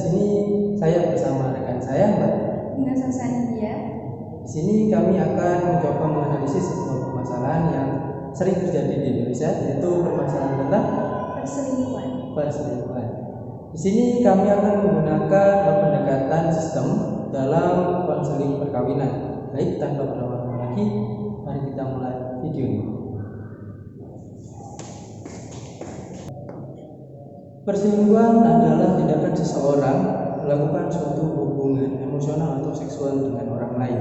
sini saya bersama rekan saya, Mbak Nasa India. Di sini kami akan mencoba menganalisis sebuah permasalahan yang sering terjadi di Indonesia, yaitu permasalahan tentang perselingkuhan. Di sini kami akan menggunakan pendekatan sistem dalam konseling perkawinan. Baik, tanpa berlama-lama lagi, mari kita mulai video ini. Perselingkuhan adalah tindakan seseorang melakukan suatu hubungan emosional atau seksual dengan orang lain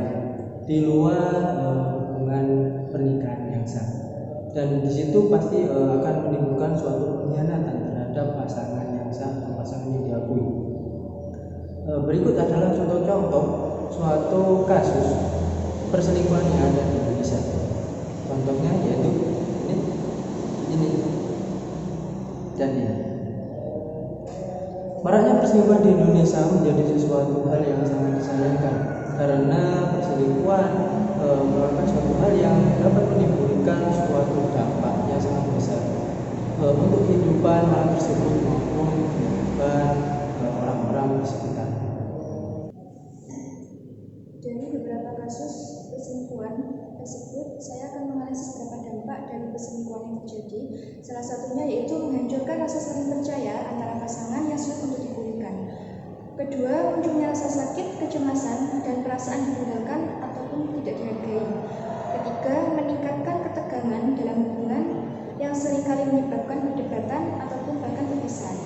di luar hubungan pernikahan yang sah, dan di situ pasti akan menimbulkan suatu pengkhianatan terhadap pasangan yang sah atau pasangan yang diakui. Berikut adalah contoh-contoh suatu kasus perselingkuhan yang ada di Indonesia. Contohnya yaitu ini dan ini. Maraknya perselingkuhan di Indonesia menjadi sesuatu hal yang sangat disayangkan, karena perselingkuhan merupakan suatu hal yang dapat menimbulkan suatu dampak yang sangat besar untuk kehidupan orang tersebut maupun kehidupan orang-orang di sekitar. Dari beberapa kasus perselingkuhan tersebut, saya akan menganalisis beberapa dampak dari perselingkuhan yang terjadi. Salah satunya yaitu menghancurkan rasa saling percaya antara pasangan yang sulit untuk dipulihkan. Kedua, munculnya rasa sakit, kecemasan, dan perasaan ditinggalkan ataupun tidak dihargai. Ketiga, meningkatkan ketegangan dalam hubungan yang seringkali menyebabkan perdebatan ataupun bahkan perpisahan.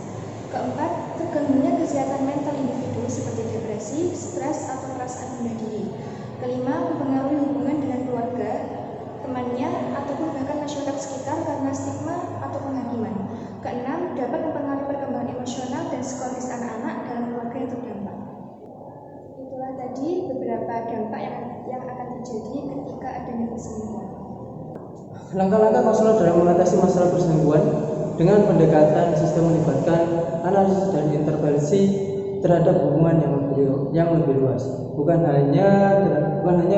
Keempat, terganggunya kesehatan mental individu seperti depresi, stres, atau perasaan rendah diri. Kelima, mempengaruhi hubungan dengan keluarga, temannya, ataupun bahkan masyarakat sekitar karena stigma atau penghakiman. Keenam, dapat mempengaruhi perkembangan emosional dan psikologis anak-anak dalam keluarga yang terdampak. Itulah tadi beberapa dampak yang akan terjadi ketika adanya perselingkuhan. Langkah-langkah konselor dalam mengatasi masalah perselingkuhan dengan pendekatan sistem melibatkan analisis dan intervensi terhadap hubungan yang lebih luas, bukan hanya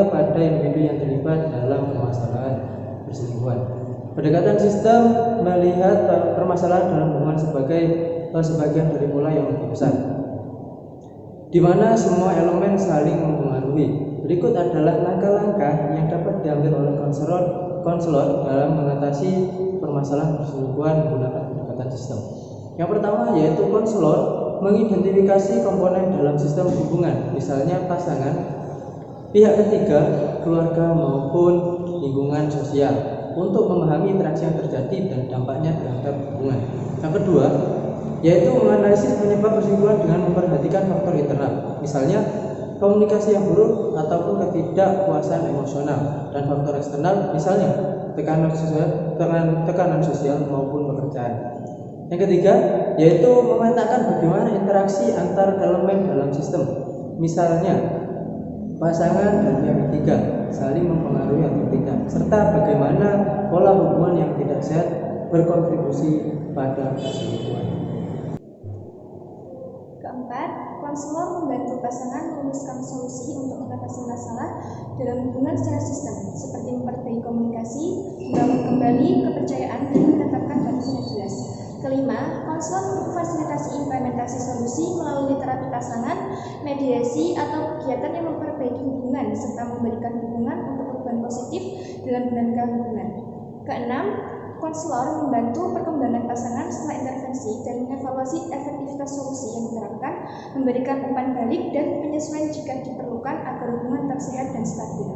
pada individu yang terlibat dalam permasalahan perselingkuhan. Pendekatan sistem melihat permasalahan dalam hubungan sebagai sebagian dari pola yang lebih besar, di mana semua elemen saling mempengaruhi. Berikut adalah langkah-langkah yang dapat diambil oleh konselor dalam mengatasi permasalahan perselingkuhan menggunakan pendekatan sistem. Yang pertama yaitu konselor mengidentifikasi komponen dalam sistem hubungan, misalnya pasangan, pihak ketiga, keluarga maupun lingkungan sosial, untuk memahami interaksi yang terjadi dan dampaknya terhadap hubungan. Yang kedua yaitu menganalisis penyebab perselingkuhan dengan memperhatikan faktor internal, misalnya komunikasi yang buruk ataupun ketidakpuasan emosional, dan faktor eksternal, misalnya tekanan sosial maupun pekerjaan. Yang ketiga yaitu memetakan bagaimana interaksi antar elemen dalam sistem, misalnya pasangan dan pihak ketiga saling mempengaruhi atau tidak, serta bagaimana pola hubungan yang tidak sehat berkontribusi pada perselingkuhan. Keempat, konselor membantu pasangan merumuskan solusi untuk mengatasi masalah dalam hubungan secara sistem, seperti memperbaiki komunikasi, membangun kembali kepercayaan, dan menetapkan batas yang jelas. Kelima, konselor memfasilitasi implementasi solusi melalui terapi pasangan, mediasi, atau kegiatan yang memperbaiki hubungan, serta memberikan dukungan untuk perubahan positif dalam dinamika hubungan. Keenam, konselor membantu perkembangan pasangan setelah intervensi dan mengevaluasi efektivitas solusi yang diterapkan, memberikan umpan balik dan penyesuaian jika diperlukan agar hubungan tetap sehat dan stabil.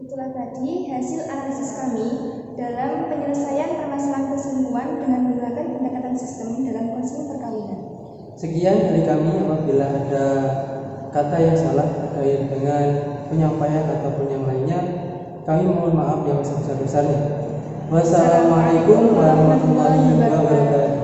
Itulah tadi hasil analisis kami dalam penyelesaian permasalahan perselingkuhan dengan menggunakan pendekatan sistem dalam konseling perkawinan. Sekian dari kami. Apabila ada kata yang salah terkait dengan penyampaian ataupun yang lainnya, kami mohon maaf yang sebesar-besarnya. Wassalamualaikum warahmatullahi wabarakatuh.